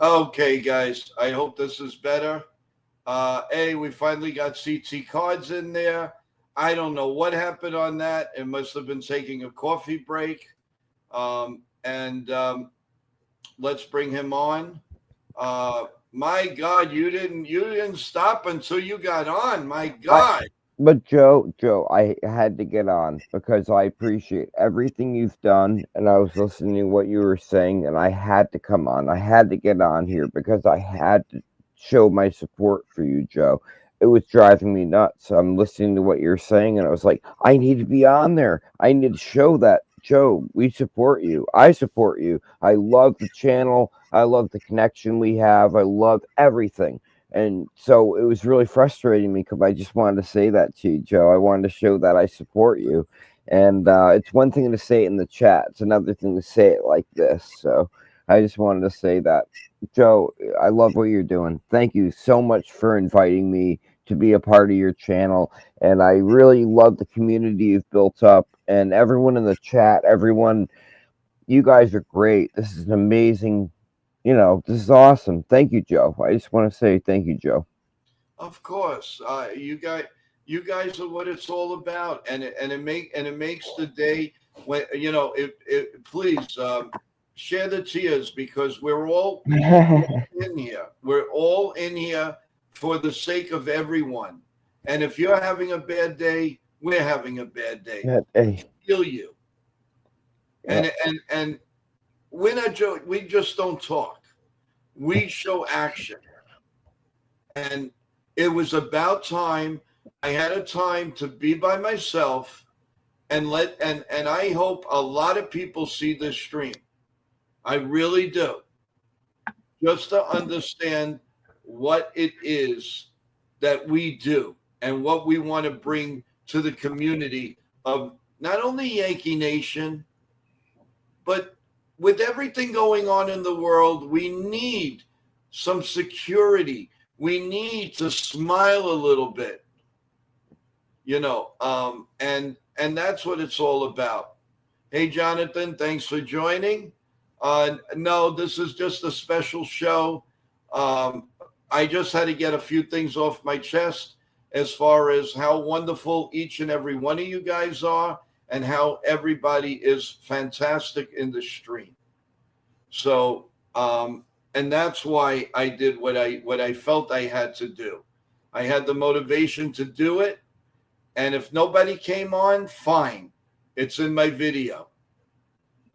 Okay, guys, I hope this is better. We finally got CT cards in there. I don't know what happened on that. It must have been taking a coffee break. And Let's bring him on. My God, you didn't stop until you got on. My I God. but Joe, I had to get on because I appreciate everything you've done, and I was listening to what you were saying, and I had to come on. I had to get on here because I had to show my support for you, Joe. It was driving me nuts. I'm listening to what you're saying, and I was like, I need to be on there. I need to show that, Joe, we support you. I support you. I love the channel. I love the connection we have. I love everything. And so it was really frustrating me because I just wanted to say that to you, Joe. I wanted to show that I support you. And it's one thing to say it in the chat, it's another thing to say it like this. So I just wanted to say that. Joe, I love what you're doing. Thank you so much for inviting me to be a part of your channel. And I really love the community you've built up and everyone in the chat, everyone. You guys are great. This is an amazing, this is awesome. Thank you, Joe. I just want to say thank you, Joe. Of course, you guys are what it's all about, and it makes the day when please share the tears because we're all in here. We're all in here for the sake of everyone. And if you're having a bad day, we're having a bad day. Yeah, We hey, feel you, yeah, and we're not joking. We just don't talk. We show action. And it was about time I had a time to be by myself and I hope a lot of people see this stream. I really do. Just to understand what it is that we do and what we want to bring to the community of not only Yankee Nation, but with everything going on in the world, we need some security. We need to smile a little bit, and that's what it's all about. Hey, Jonathan, thanks for joining. No, this is just a special show. Um, I just had to get a few things off my chest as far as how wonderful each and every one of you guys are and how everybody is fantastic in the stream. So, and that's why I did what I felt I had to do. I had the motivation to do it, and if nobody came on, fine, it's in my video.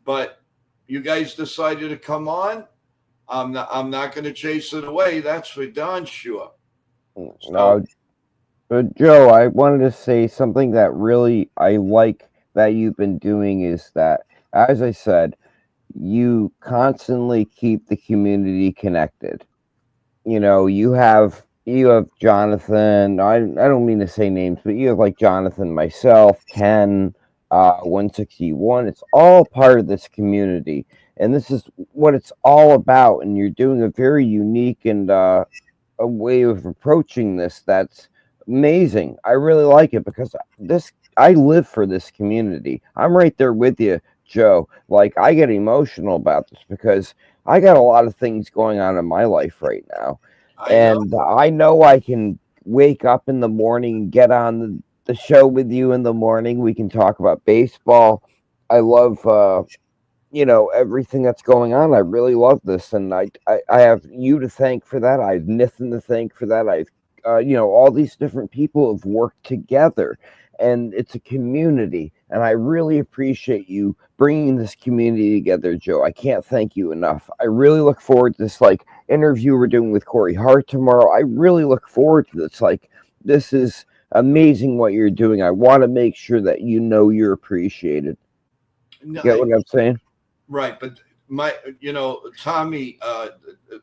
But you guys decided to come on. I'm not going to chase it away. That's for darn sure. So no, but Joe, I wanted to say something that really I like that you've been doing is that, as I said, you constantly keep the community connected. You have Jonathan. I don't mean to say names, but you have like Jonathan, myself, Ken, 161. It's all part of this community, and this is what it's all about. And you're doing a very unique and a way of approaching this that's amazing. I really like it because this I live for this community. I'm right there with you, Joe. Like I get emotional about this because I got a lot of things going on in my life right now. I know. And I know I can wake up in the morning and get on the show with you in the morning. We can talk about baseball. I love everything that's going on. I really love this, and I have you to thank for that. I have Nathan to thank for that. I've all these different people have worked together, and it's a community. And I really appreciate you bringing this community together, Joe. I can't thank you enough. I really look forward to this interview we're doing with Corey Hart tomorrow. I really look forward to this. This is amazing what you're doing. I want to make sure that you're appreciated. No, Get what I'm saying? right, but Tommy,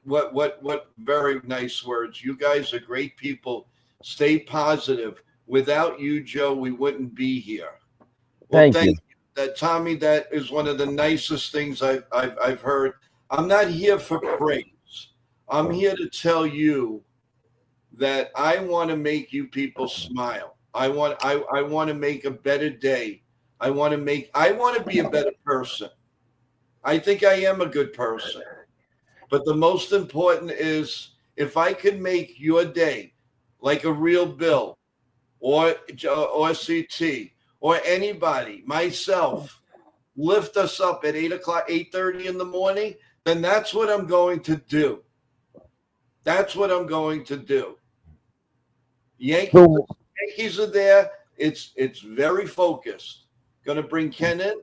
what very nice words. You guys are great people. Stay positive. Without you, Joe, we wouldn't be here. Well, Thank thank you. you. That Tommy, that is one of the nicest things I've heard. I'm not here for praise. I'm here to tell you that I want to make you people smile. I want to make a better day. I want to be a better person. I think I am a good person. But the most important is if I could make your day like a real Bill or CT or anybody, myself, lift us up at 8 o'clock, 8:30 in the morning, then that's what I'm going to do. That's what I'm going to do. Yankees are there. It's very focused. Going to bring Ken in.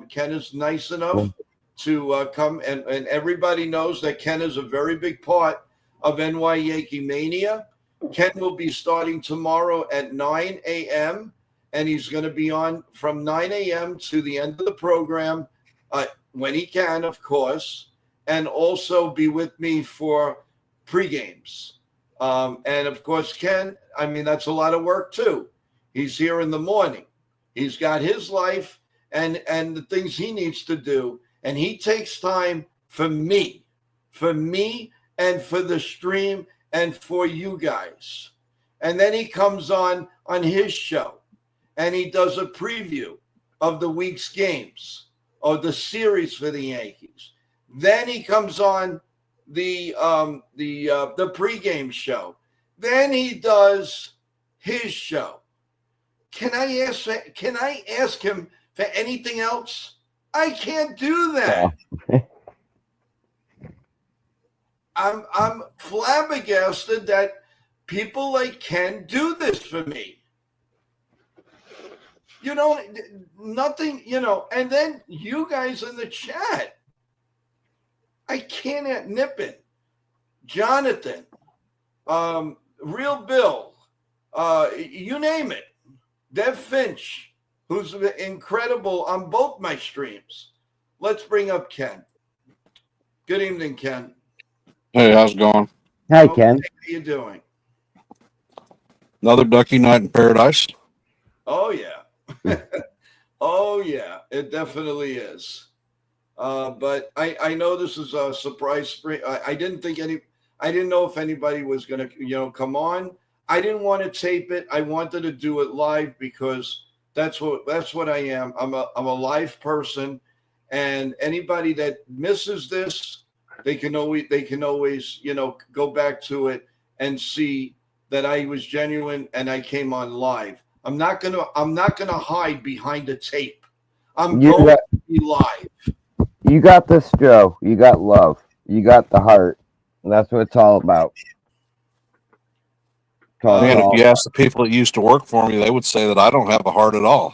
Ken is nice enough to come, and everybody knows that Ken is a very big part of NY Yankee Mania. Ken will be starting tomorrow at 9 a.m., and he's going to be on from 9 a.m. to the end of the program when he can, of course, and also be with me for pre-games. And, of course, Ken, I mean, that's a lot of work, too. He's here in the morning. He's got his life and the things he needs to do, and he takes time for me and for the stream and for you guys. And then he comes on his show, and he does a preview of the week's games or the series for the Yankees. Then he comes on the pregame show. Then he does his show. Can I ask him for anything else? I can't do that. Yeah. I'm flabbergasted that people like Ken do this for me. You know, nothing, you know, and then you guys in the chat. I can't nip it. Jonathan, Real Bill, you name it. Dev Finch, who's incredible on both my streams. Let's bring up Ken. Good evening, Ken. Hey, how's it going? Hi, Ken. How you doing? Another Ducky Night in Paradise. Oh, yeah. Oh, yeah. It definitely is. But I know this is a surprise spring. I didn't know if anybody was going to, come on. I didn't want to tape it. I wanted to do it live because that's what I am. I'm a live person, and anybody that misses this, they can always go back to it and see that I was genuine and I came on live. I'm not gonna hide behind a tape. I'm going to be live. You got this, Joe. You got love. You got the heart. And that's what it's all about. Man, if you ask the people that used to work for me, they would say that I don't have a heart at all.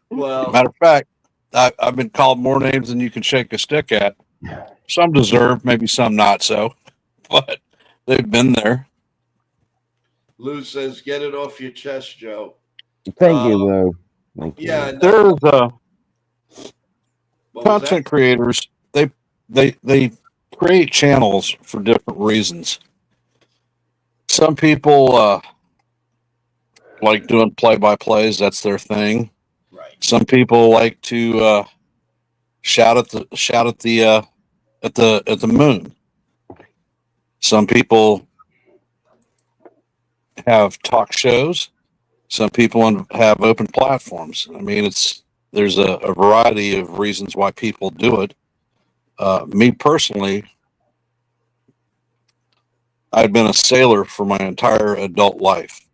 Well, matter of fact, I've been called more names than you can shake a stick at. Some deserved, maybe some not so, but they've been there. Lou says, "Get it off your chest, Joe." Thank you, Lou. Thank you. Yeah, there's content creators. They create channels for different reasons. Some people like doing play-by-plays. That's their thing. Right. Some people like to shout at the moon. Some people have talk shows. Some people have open platforms. I mean, there's a variety of reasons why people do it. Me personally, I'd been a sailor for my entire adult life,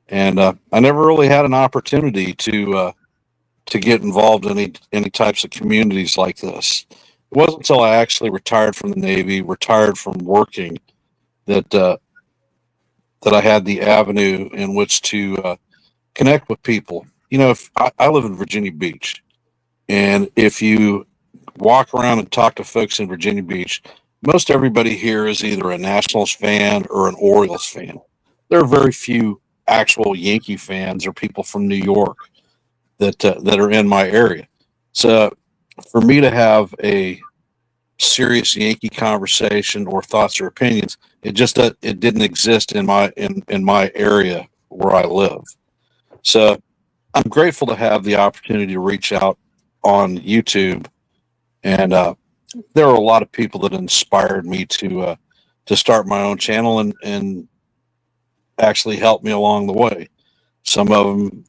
and I never really had an opportunity to get involved in any types of communities like this. It wasn't until I actually retired from the Navy, retired from working, that I had the avenue in which to connect with people. You know, if I live in Virginia Beach, and if you walk around and talk to folks in Virginia Beach, most everybody here is either a Nationals fan or an Orioles fan. There are very few actual Yankee fans or people from New York that are in my area. So for me to have a serious Yankee conversation or thoughts or opinions, it didn't exist in my area where I live. So I'm grateful to have the opportunity to reach out on YouTube, and there are a lot of people that inspired me to start my own channel and actually helped me along the way. Some of them,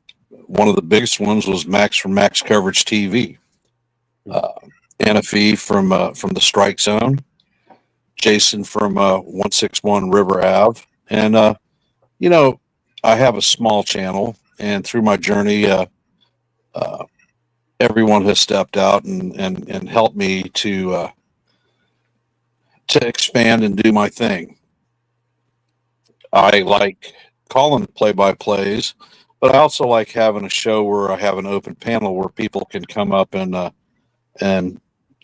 one of the biggest ones was Max from Max Coverage TV. Anna Fee from the Strike Zone, Jason from 161 River Ave, and I have a small channel, and through my journey, everyone has stepped out and helped me to expand and do my thing. I like calling play-by-plays, but I also like having a show where I have an open panel where people can come up and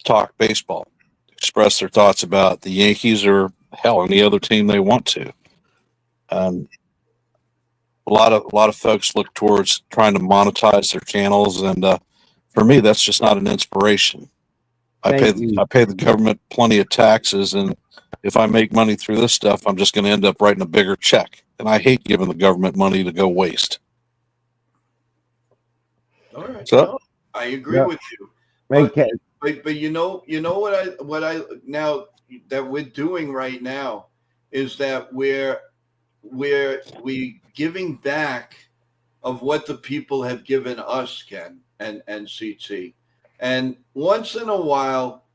talk baseball, express their thoughts about the Yankees or hell any other team they want to. A lot of folks look towards trying to monetize their channels, and for me, that's just not an inspiration. I pay the government plenty of taxes, and if I make money through this stuff, I'm just going to end up writing a bigger check. And I hate giving the government money to go waste. All right, So, no, I agree with you. Okay. But you know what I now that we're doing right now is that we're giving back of what the people have given us, Ken and CT. And once in a while,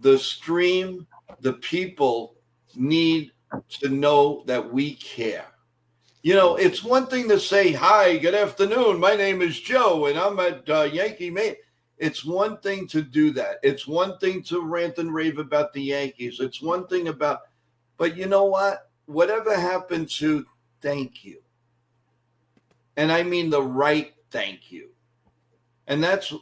the stream, the people need to know that we care. It's one thing to say, hi, good afternoon. My name is Joe, and I'm at Yankee Mania. It's one thing to do that. It's one thing to rant and rave about the Yankees. It's one thing but you know what? Whatever happened to thank you? And I mean the right thank you. And that's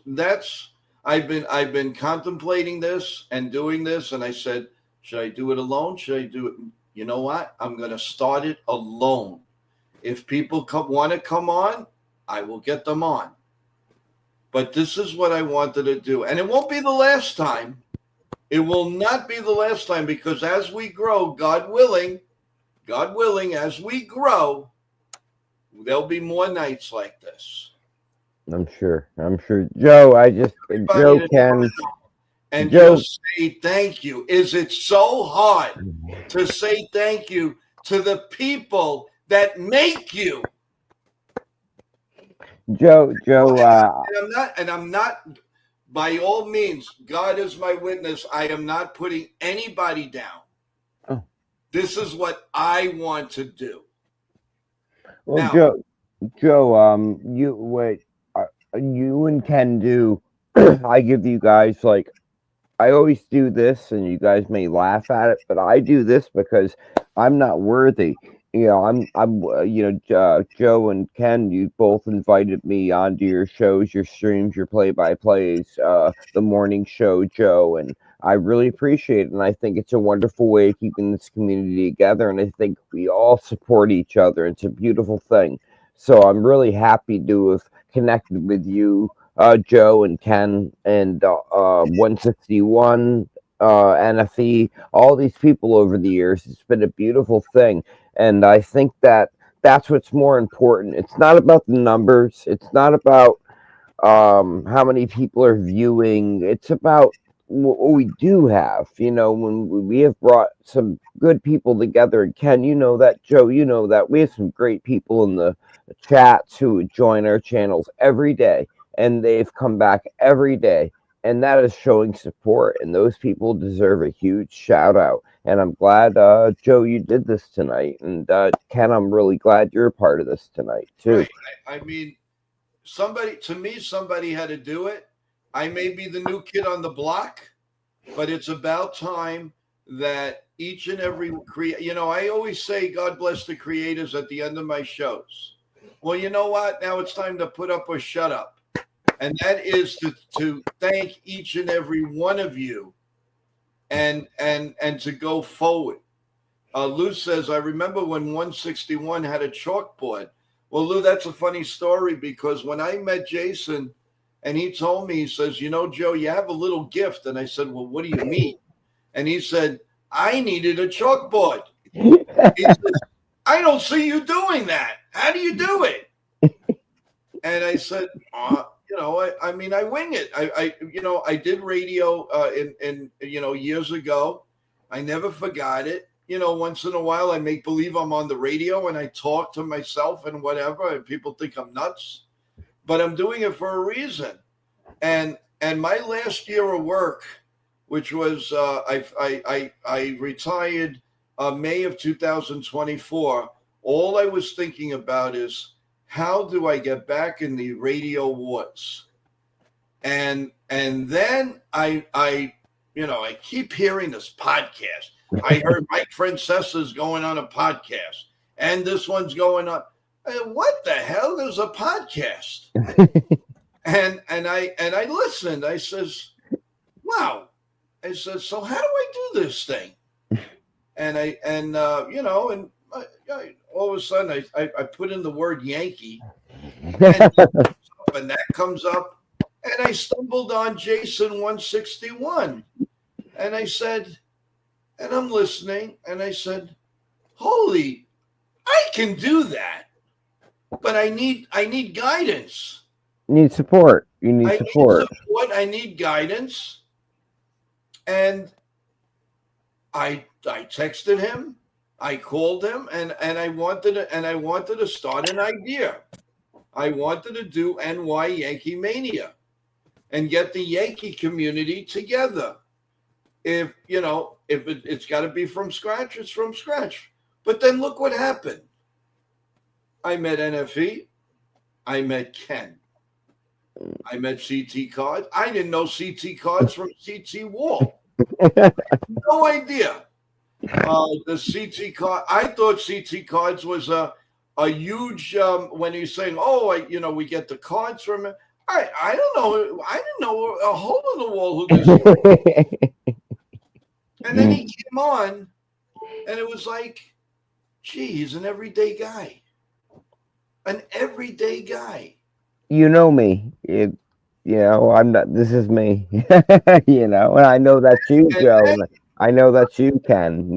I've been contemplating this and doing this, and I said, should I do it alone? Should I do it? You know what? I'm going to start it alone. If people want to come on, I will get them on. But this is what I wanted to do. And it won't be the last time. It will not be the last time, because as we grow, God willing, as we grow, there'll be more nights like this. I'm sure. Joe, Joe can. And just say thank you. Is it so hard to say thank you to the people that make you? Joe, I'm not, by all means, God is my witness, I am not putting anybody down. Oh. This is what I want to do. Well, now, Joe, you and Ken do, I give you guys, like, I always do this, and you guys may laugh at it, but I do this because I'm not worthy. Joe and Ken, you both invited me onto your shows, your streams, your play-by-plays, the morning show, Joe, and I really appreciate it. And I think it's a wonderful way of keeping this community together. And I think we all support each other. It's a beautiful thing. So I'm really happy to have connected with you, Joe and Ken, and 161, NFE, all these people over the years. It's been a beautiful thing. And I think that's what's more important. It's not about the numbers. It's not about how many people are viewing. It's about what we do have. When we have brought some good people together. And Ken, you know that. Joe, you know that. We have some great people in the chats who join our channels every day. And they've come back every day. And that is showing support. And those people deserve a huge shout out. And I'm glad, Joe, you did this tonight. And Ken, I'm really glad you're a part of this tonight, too. Right. I mean, somebody had to do it. I may be the new kid on the block, but it's about time that each and every I always say, God bless the creators at the end of my shows. Well, you know what? Now it's time to put up or shut up. And that is to thank each and every one of you and to go forward. Lou says, I remember when 161 had a chalkboard. Well, Lou, that's a funny story, because when I met Jason and he told me, he says, Joe, you have a little gift. And I said, well, what do you mean? And he said, I needed a chalkboard. He says, I don't see you doing that. How do you do it? And I said, I wing it. I did radio in years ago. I never forgot it. Once in a while I make believe I'm on the radio and I talk to myself and whatever, and people think I'm nuts, but I'm doing it for a reason. And my last year of work which was I retired May of 2024. All I was thinking about is how do I get back in the radio wars? And then I keep hearing this podcast. I heard Mike Francesa's going on a podcast, and this one's going on. What the hell? There's a podcast, and I listened. I says, "Wow." I said, "So how do I do this thing?" And all of a sudden I put in the word Yankee, and that comes up, and I stumbled on Jason 161, and I said, and I'm listening, and I said, "Holy, I can do that, but I need guidance. Need support. You need support. I need guidance." And I texted him, I called him, and I wanted to start an idea. I wanted to do NY Yankee Mania and get the Yankee community together. If it's got to be from scratch, it's from scratch. But then look what happened. I met NFE. I met Ken. I met CT Cards. I didn't know CT Cards from CT Wall. No idea. The CT card. I thought CT Cards was a huge. When he's saying, we get the cards from it. I don't know. I didn't know a hole in the wall who this was. And then he came on, and it was like, gee, he's an everyday guy. An everyday guy. You know me. I'm not. This is me. And I know that's you, Joe. I know that's you, Ken.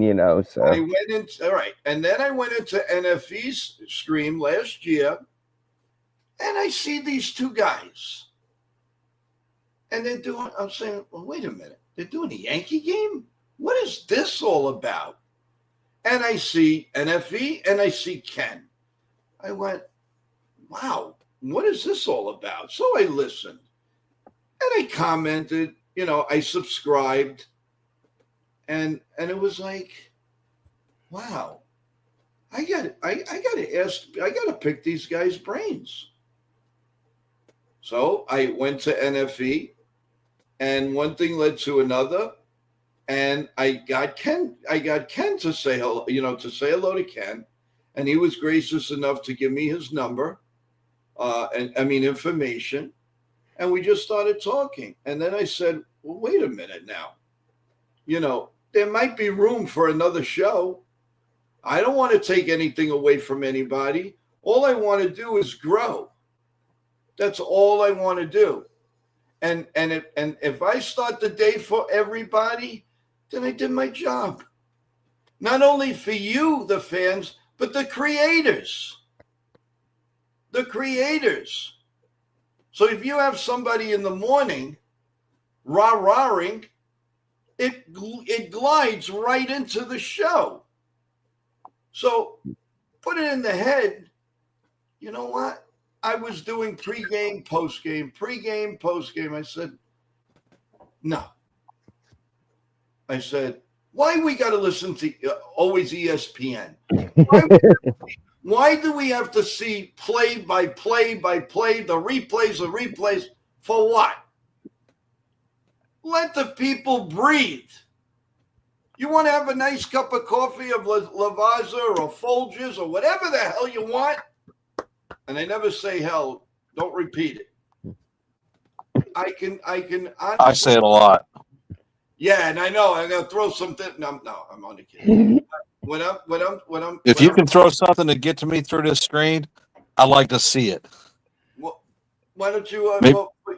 So I went into all right, and then I went into NFE's stream last year, and I see these two guys, and they're doing. I'm saying, well, wait a minute, they're doing a Yankee game. What is this all about? And I see NFE, and I see Ken. I went, wow, what is this all about? So I listened. And I commented, I subscribed, and it was like, wow, I got to pick these guys' brains. So I went to NFE, and one thing led to another, and I got Ken to say hello, to say hello to Ken, and he was gracious enough to give me his number, information. And we just started talking. And then I said, well, wait a minute now. There might be room for another show. I don't want to take anything away from anybody. All I want to do is grow. That's all I want to do. And if I start the day for everybody, then I did my job. Not only for you, the fans, but the creators. The creators. So if you have somebody in the morning rah-rahing, it glides right into the show. So put it in the head, you know what? I was doing pregame, postgame. I said, no. I said, why we got to listen to always ESPN? Why do we have to see play by play, the replays for what? Let the people breathe. You want to have a nice cup of coffee of Lavazza or Folgers or whatever the hell you want? And I never say hell. Don't repeat it. I can honestly, I say it a lot. Yeah, and I know I'm gonna throw something. No, I'm only kidding. If you can throw something to get to me through this screen, I'd like to see it. Well, why don't you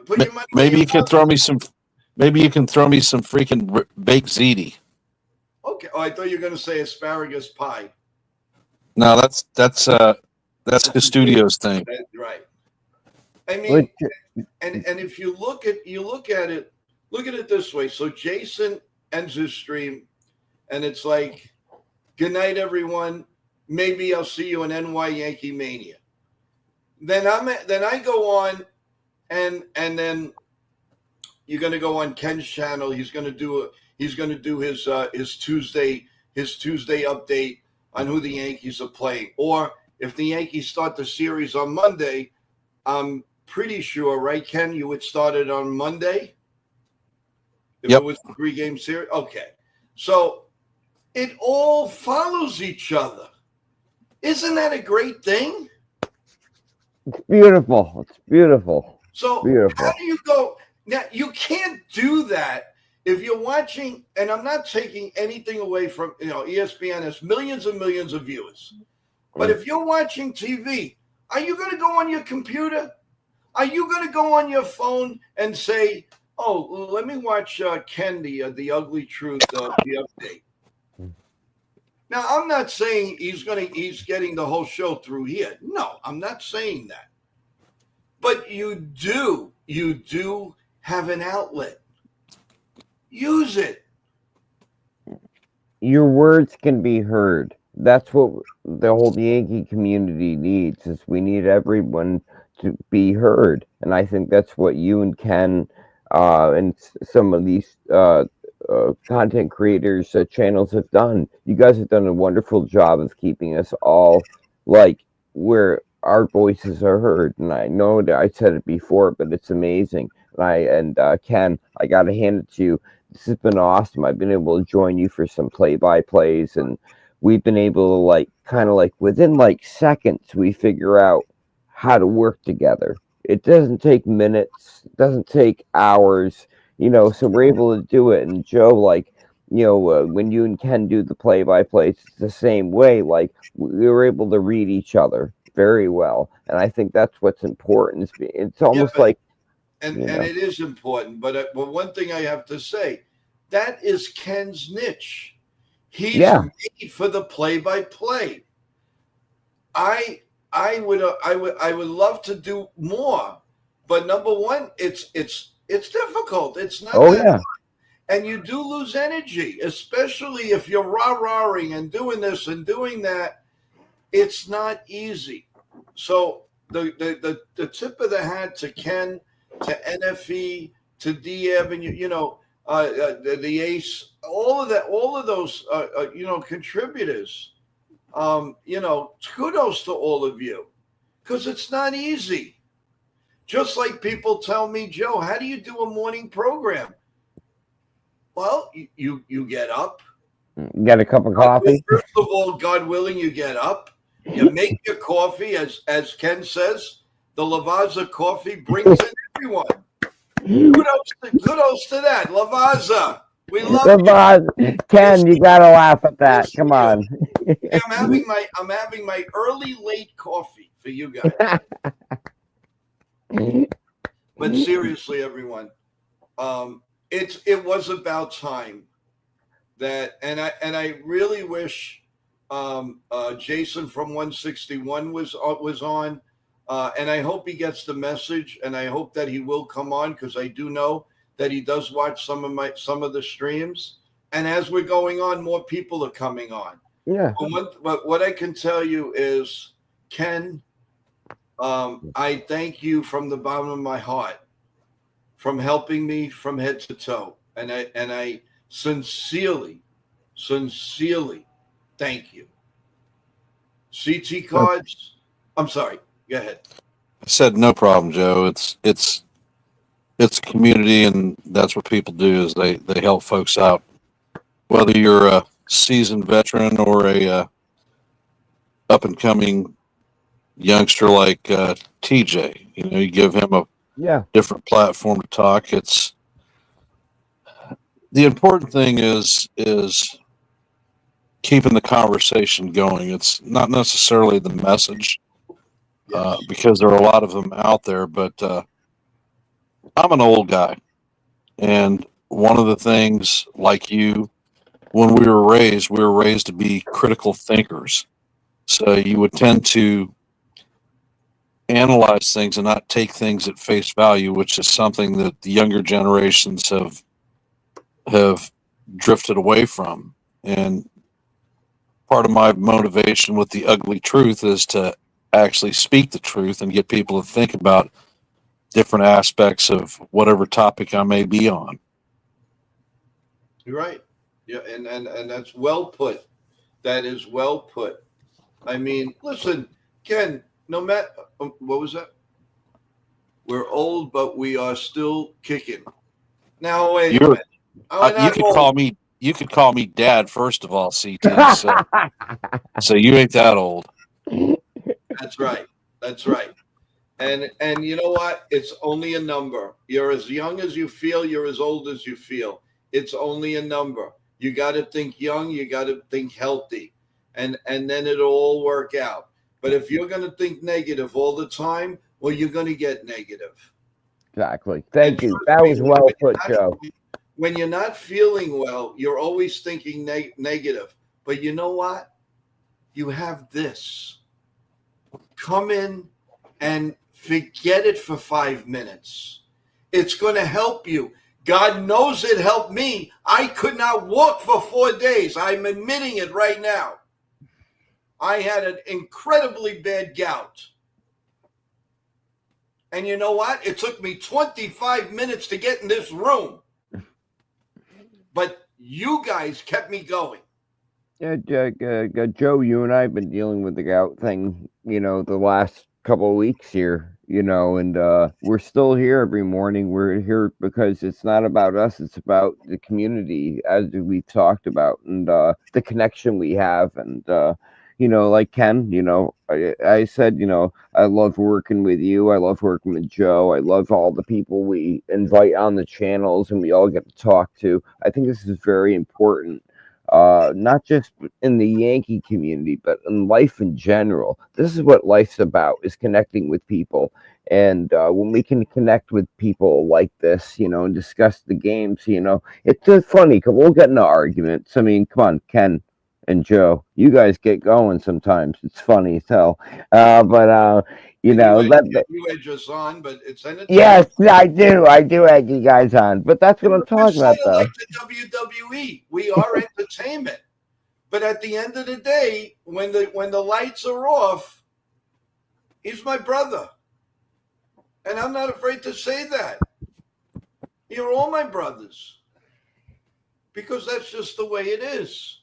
put your money? Maybe you can throw me some. Maybe you can throw me some freaking baked ziti. Okay. Oh, I thought you were going to say asparagus pie. No, that's Custodio's thing. That's right. I mean, and if you look at it, look at it this way. So Jason ends his stream, and it's like, good night, everyone. Maybe I'll see you in NY Yankee Mania. Then I go on, and then you're going to go on Ken's channel. He's going to do his Tuesday update on who the Yankees are playing. Or if the Yankees start the series on Monday, I'm pretty sure, right, Ken, you would start it on Monday? If Yep. It was a 3-game series? Okay. So it all follows each other. Isn't that a great thing? It's beautiful. It's beautiful. So Beautiful. how do you go? Now, you can't do that if you're watching, and I'm not taking anything away from, ESPN has millions and millions of viewers. But if you're watching TV, are you going to go on your computer? Are you going to go on your phone and say, oh, let me watch Ken, the Ugly Truth, the update? Now, I'm not saying he's getting the whole show through here. No, I'm not saying that. But you do have an outlet. Use it. Your words can be heard. That's what the whole Yankee community needs. Is we need everyone to be heard, and I think that's what you and Ken and some of these content creators channels have done. You guys have done a wonderful job of keeping us all like where our voices are heard. And I know that I said it before, but it's amazing. And Ken, I gotta hand it to you. This has been awesome. I've been able to join you for some play-by-plays, and we've been able to within seconds we figure out how to work together. It doesn't take minutes, it doesn't take hours, so we're able to do it. And Joe, when you and Ken do the play-by-plays, it's the same way. We were able to read each other very well, and I think that's what's important. It's almost and it is important. But one thing I have to say, that is Ken's niche. He's made for the play-by-play. I would love to do more, but number one, it's difficult. It's not. Fun. And you do lose energy, especially if you're rah-rahing and doing this and doing that. It's not easy. So the tip of the hat to Ken, to NFE, to Diev, and the Ace, all of those contributors. Kudos to all of you, because it's not easy. Just like people tell me, Joe, how do you do a morning program? Well, you get up. Get a cup of coffee. First of all, God willing, you get up. You make your coffee, as Ken says, the Lavazza coffee brings in everyone. Kudos to that, Lavazza. We love you. Ken, you gotta laugh at that. Come on. Yeah, I'm having my early late coffee for you guys. But seriously, everyone, it was about time that, and I really wish Jason from 161 was on, and I hope he gets the message, and I hope that he will come on, because I do know that he does watch some of the streams, and as we're going on, more people are coming on. Yeah. But what I can tell you is, Ken, I thank you from the bottom of my heart from helping me from head to toe, and I sincerely thank you. CT cards. I'm sorry. Go ahead. I said no problem, Joe. It's a community, and that's what people do is they help folks out. Whether you're a seasoned veteran or a up and coming youngster like TJ, you give him a different platform to talk. It's the important thing is keeping the conversation going. It's not necessarily the message, because there are a lot of them out there, but I'm an old guy, and one of the things, like you, when we were raised to be critical thinkers. So you would tend to analyze things and not take things at face value, which is something that the younger generations have drifted away from. And part of my motivation with the Ugly Truth is to actually speak the truth and get people to think about different aspects of whatever topic I may be on. You're right. Yeah, and that's well put. That is well put. I mean, listen, Ken, no matter what was that? We're old, but we are still kicking. Now wait a minute. You could call me Dad first of all, CT. So you ain't that old. That's right. That's right. And you know what? It's only a number. You're as young as you feel. You're as old as you feel. It's only a number. You got to think young. You got to think healthy, and then it'll all work out. But if you're going to think negative all the time, well, you're going to get negative. Exactly. Thank you. That was well put, Joe. When you're not feeling well, you're always thinking negative. But you know what? You have this. Come in and forget it for 5 minutes. It's going to help you. God knows it helped me. I could not walk for 4 days. I'm admitting it right now. I had an incredibly bad gout. And you know what? It took me 25 minutes to get in this room. But you guys kept me going. Yeah, Joe, you and I have been dealing with the gout thing, the last couple of weeks here, and we're still here every morning. We're here because it's not about us. It's about the community, as we talked about, and the connection we have. And, like Ken, I said, I love working with you. I love working with Joe. I love all the people we invite on the channels and we all get to talk to. I think this is very important. Not just in the Yankee community, but in life in general. This is what life's about, is connecting with people. And when we can connect with people like this, and discuss the games, it's just funny because we'll get into arguments. I mean, come on, Ken and Joe, you guys get going sometimes. It's funny as hell. You edge us on, but it's entertaining. Yes, I do egg you guys on, but that's what I'm talking about, though. Like the WWE, we are entertainment, but at the end of the day, when the lights are off, he's my brother, and I'm not afraid to say that. You're all my brothers, because that's just the way it is,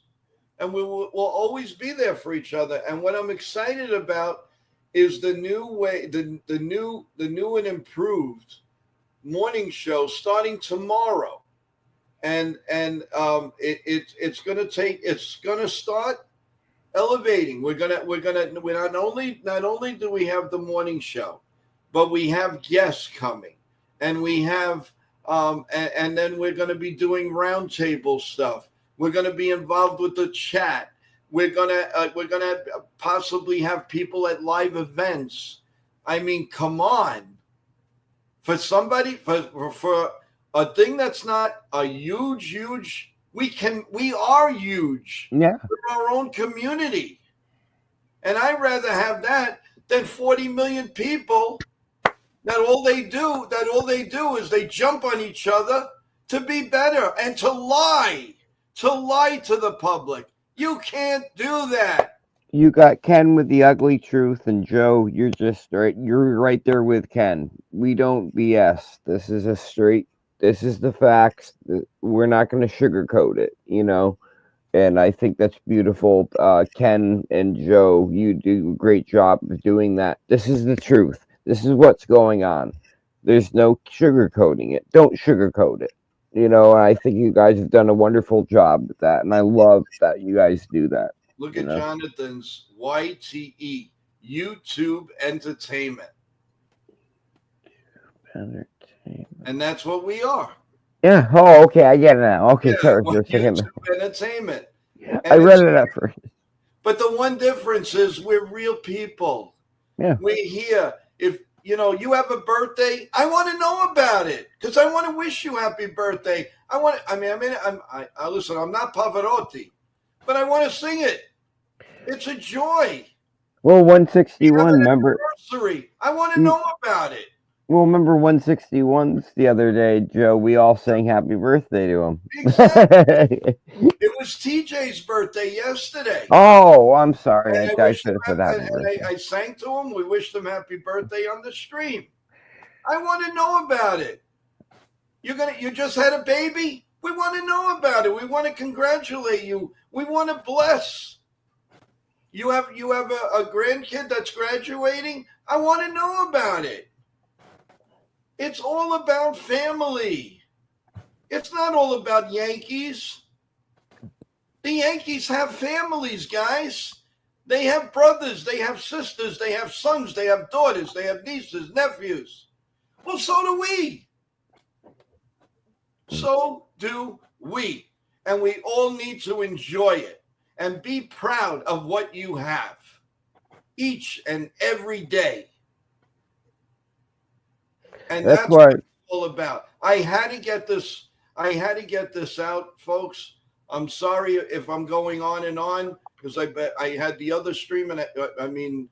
and we'll always be there for each other. And what I'm excited about is the new way, the new and improved morning show starting tomorrow, and it's gonna start elevating. We're not only do we have the morning show, but we have guests coming, and we have and then we're going to be doing roundtable stuff. We're going to be involved with the chat. We're gonna possibly have people at live events. I mean, come on. For somebody, for a thing that's not a huge, we are huge. Yeah. We're our own community. And I'd rather have that than 40 million people that all they do is they jump on each other to be better and to lie to the public. You can't do that. You got Ken with the ugly truth, and Joe, you're just right. You're right there with Ken. We don't BS. This is this is the facts. We're not going to sugarcoat it, and I think that's beautiful. Ken and Joe, you do a great job of doing that. This is the truth. This is what's going on. There's no sugarcoating it. Don't sugarcoat it. I think you guys have done a wonderful job with that, and I love that you guys do that. Look at Jonathan's YTE, YouTube Entertainment. And that's what we are. Yeah. Oh, okay. I get it now. Okay, yeah, sorry for a second. YouTube Entertainment. And I read it up first. But the one difference is we're real people. Yeah. We're here. If you have a birthday, I want to know about it because I want to wish you happy birthday. Listen, I'm not Pavarotti, but I want to sing it. It's a joy. Well, 161, remember? Anniversary. I want to know about it. Well, remember 161's the other day, Joe? We all sang happy birthday to him. Exactly. It was TJ's birthday yesterday. Oh, I'm sorry. I should have said happy birthday. I sang to him. We wished him happy birthday on the stream. I want to know about it. You just had a baby? We want to know about it. We want to congratulate you. We want to bless. You have a grandkid that's graduating? I want to know about it. It's all about family. It's not all about Yankees. The Yankees have families, guys. They have brothers, they have sisters, they have sons, they have daughters, they have nieces, nephews. Well, so do we. So do we. And we all need to enjoy it and be proud of what you have each and every day. And that's what it's all about. I had to get this out, folks. I'm sorry if I'm going on and on, because I had the other stream, and and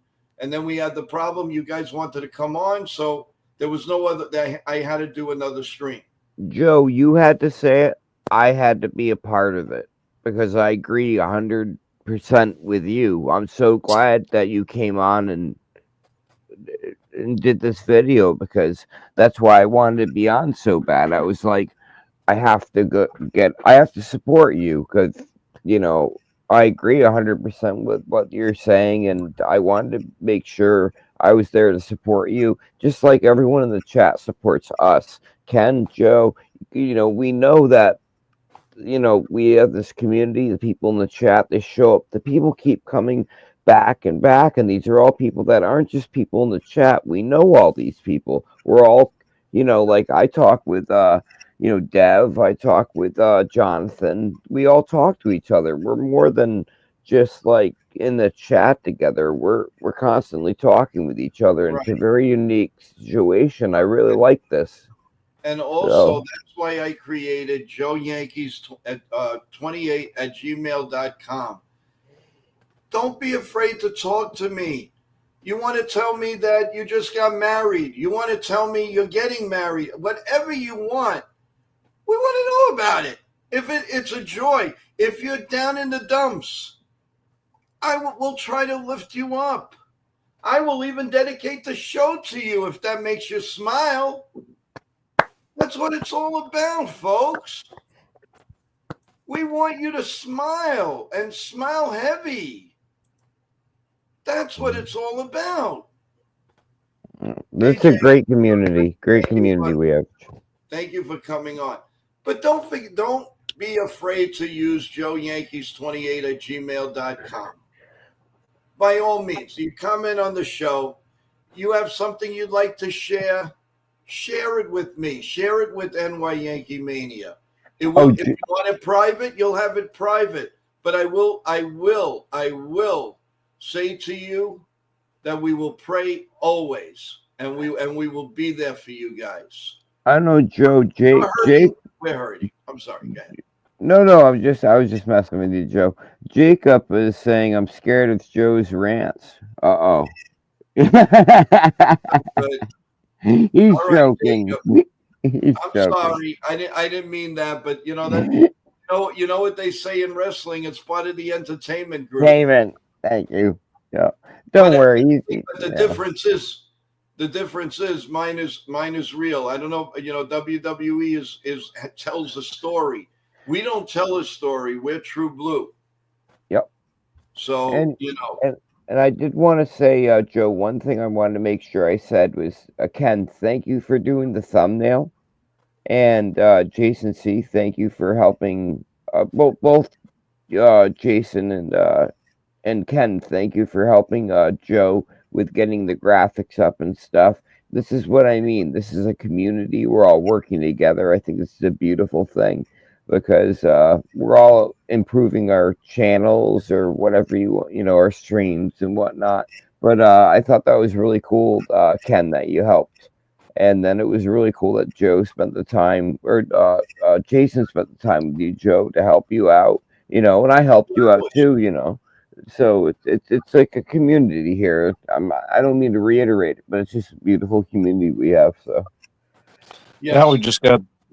then we had the problem. You guys wanted to come on, so there was no other. I had to do another stream. Joe, you had to say it. I had to be a part of it because I agree 100% with you. I'm so glad that you came on and did this video, because that's why I wanted to be on so bad. I was like, I have to I have to support you, because, you know, I agree 100% with what you're saying, and I wanted to make sure I was there to support you, just like everyone in the chat supports us. Ken, Joe, you know, we know that, you know, we have this community, the people in the chat, they show up, the people keep coming back and back, and these are all people that aren't just people in the chat. We know all these people. We're all, you know, like I talk with you know, Dev, I talk with Jonathan. We all talk to each other. We're more than just like in the chat together. We're constantly talking with each other, and it's a very unique situation. I really like this. And also, that's why I created Joe Yankees 28@gmail.com. Don't be afraid to talk to me. You want to tell me that you just got married. You want to tell me you're getting married. Whatever you want, we want to know about it. If it's a joy. If you're down in the dumps, I will try to lift you up. I will even dedicate the show to you if that makes you smile. That's what it's all about, folks. We want you to smile, and smile heavy. That's what it's all about. This is a great community. Great community we have. Thank you for coming on. But don't be afraid to use joeyankees28@gmail.com. By all means, you comment on the show. You have something you'd like to share it with me. Share it with NY Yankee Mania. If you want it private, you'll have it private. But I will say to you that we will pray always, and we will be there for you guys. I know, Joe. Jake. We're hurting. I'm sorry. Go ahead. No. I was just messing with you, Joe. Jacob is saying I'm scared of Joe's rants. He's joking. I'm sorry. I didn't mean that, but you know that you know what they say in wrestling. It's part of the entertainment group. Entertainment. Thank you. Yeah. Don't worry. But the difference is mine is real. I don't know. You know, WWE tells a story. We don't tell a story. We're True Blue. Yep. So And I did want to say, Joe, one thing I wanted to make sure I said was, Ken, thank you for doing the thumbnail. And Jason C., thank you for helping both Jason and Ken, thank you for helping Joe with getting the graphics up and stuff. This is what I mean. This is a community. We're all working together. I think this is a beautiful thing, because we're all improving our channels or whatever you know, our streams and whatnot. But I thought that was really cool, Ken, that you helped. And then it was really cool that Joe spent the time, or Jason spent the time with you, Joe, to help you out, you know, and I helped you out too, you know. So it's like a community here. I don't mean to reiterate it, but it's just a beautiful community we have. So yes. Now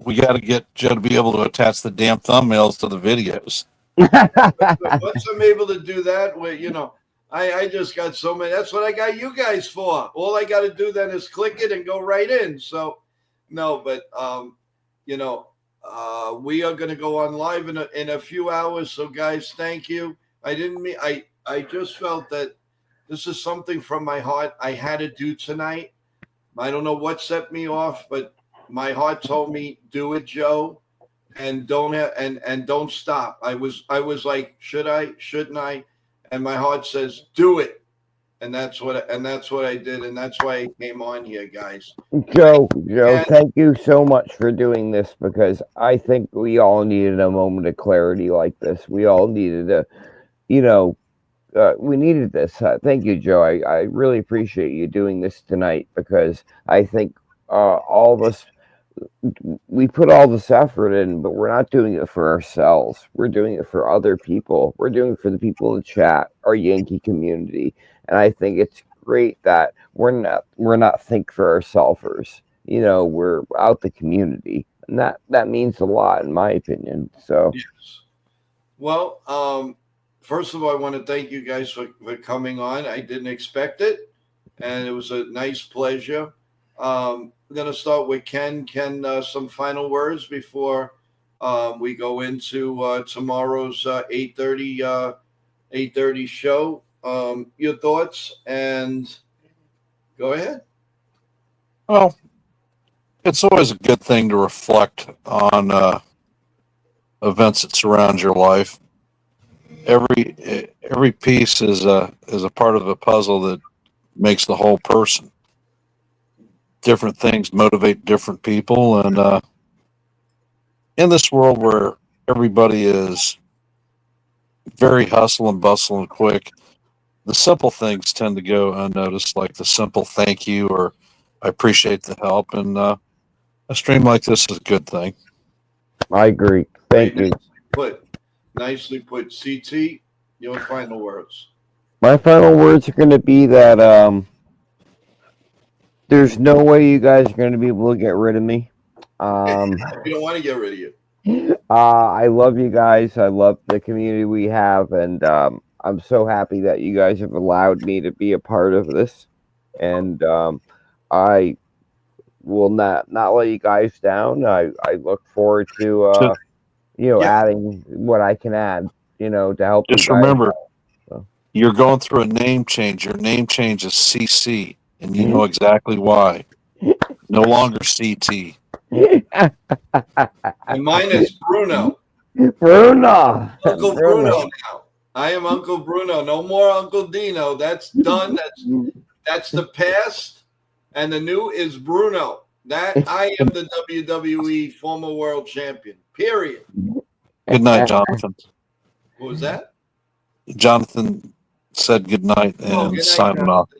we got to get Joe to be able to attach the damn thumbnails to the videos. Once I'm able to do that, you know, I just got so many. That's what I got you guys for. All I got to do then is click it and go right in. So, no, but you know, we are going to go on live in a few hours. So, guys, thank you. I didn't mean. I just felt that this is something from my heart I had to do tonight. I don't know what set me off, but my heart told me, "Do it, Joe, and don't stop." I was like, "Should I? Shouldn't I?" And my heart says, "Do it," and that's what I did, and that's why I came on here, guys. Joe, And thank you so much for doing this because I think we all needed a moment of clarity like this. We all needed we needed this. Thank you, Joe. I really appreciate you doing this tonight because I think all of us, we put all this effort in, but we're not doing it for ourselves. We're doing it for other people. We're doing it for the people in the chat, our Yankee community. And I think it's great that we're not think for ourselvers. We're out the community. And that means a lot in my opinion. So yes. Well, first of all, I want to thank you guys for coming on. I didn't expect it, and it was a nice pleasure. We're going to start with Ken. Ken, some final words before we go into tomorrow's 8:30 show. Your thoughts, and go ahead. Well, it's always a good thing to reflect on events that surround your life. Every piece is a part of a puzzle that makes the whole person. Different things motivate different people, and in this world where everybody is very hustle and bustle and quick, the simple things tend to go unnoticed, like the simple thank you or I appreciate the help. And a stream like this is a good thing. I agree. Thank you. Nicely put. CT, your final words. My final words are going to be that there's no way you guys are going to be able to get rid of me. We don't want to get rid of you. I love you guys. I love the community we have, and I'm so happy that you guys have allowed me to be a part of this. And I will not let you guys down. I look forward to adding what I can add. To help. Just remember, you're going through a name change. Your name change is CC, and you know exactly why. No longer CT. And mine is Bruno. Bruno. Uncle Bruno now. I am Uncle Bruno. No more Uncle Dino. That's done. That's the past. And the new is Bruno. That I am the WWE former world champion. Period. Good night, Jonathan. What was that? Jonathan said good night and signing off.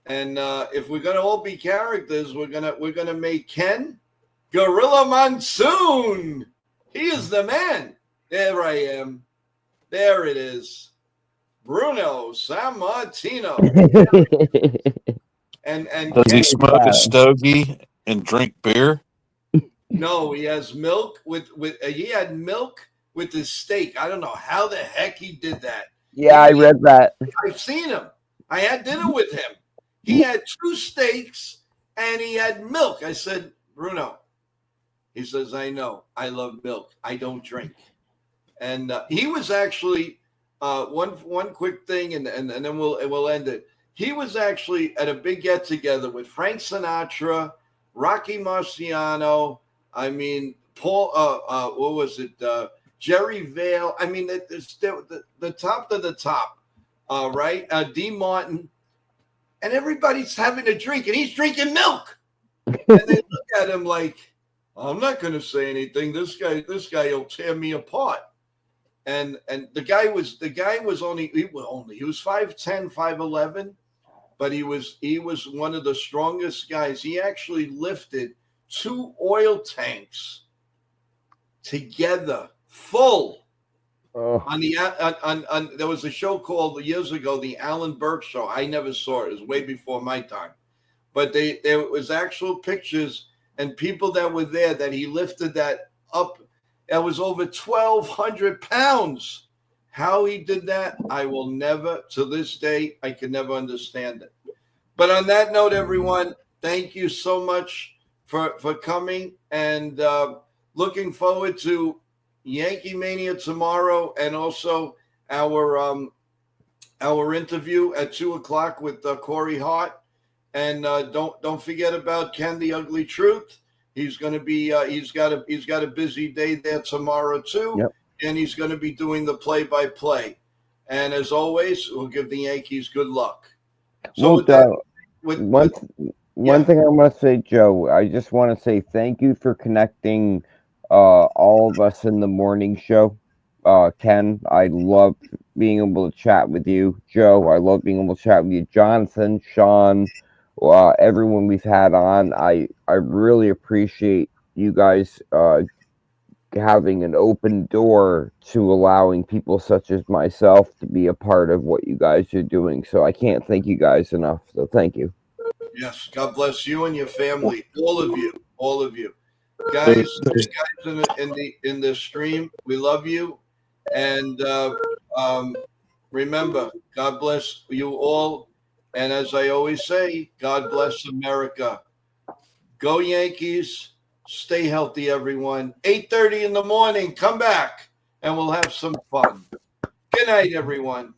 And if we're gonna all be characters, we're gonna make Ken Gorilla Monsoon. He is the man. There I am. There it is. Bruno Sammartino. and does he smoke a stogie and drink beer? No, he has milk with he had milk with his steak. I don't know how the heck he did that. Yeah, I read that. I've seen him. I had dinner with him. He had 2 steaks and he had milk. I said, Bruno. He says, I know. I love milk. I don't drink. And he was actually one quick thing, and then we'll end it. He was actually at a big get together with Frank Sinatra, Rocky Marciano. I mean, Paul. What was it? Jerry Vale. I mean, the top of the top. Right? Dean Martin. And everybody's having a drink, and he's drinking milk. And they look at him like, I'm not going to say anything. This guy will tear me apart. And the guy was only he was 5'10", 5'11", but he was one of the strongest guys. He actually lifted 2 oil tanks together, full. On there was a show called years ago, the Alan Burke Show. I never saw it. It was way before my time. But there was actual pictures and people that were there that he lifted that up. That was over 1,200 pounds. How he did that, I will never, to this day, I can never understand it. But on that note, everyone, thank you so much for coming, and looking forward to Yankee Mania tomorrow, and also our interview at 2:00 with Corey Hart. And don't forget about Ken the Ugly Truth. He's going to be he's got a busy day there tomorrow too. Yep. And he's going to be doing the play-by-play. And as always, we'll give the Yankees good luck. So One thing I want to say, Joe, I just want to say thank you for connecting all of us in the morning show. Ken, I love being able to chat with you. Joe, I love being able to chat with you. Jonathan, Sean, everyone we've had on. I really appreciate you guys having an open door to allowing people such as myself to be a part of what you guys are doing. So I can't thank you guys enough. So thank you. Yes, God bless you and your family, all of you, guys. In the stream, we love you, and remember, God bless you all. And as I always say, God bless America. Go Yankees. Stay healthy, everyone. 8:30 in the morning. Come back, and we'll have some fun. Good night, everyone.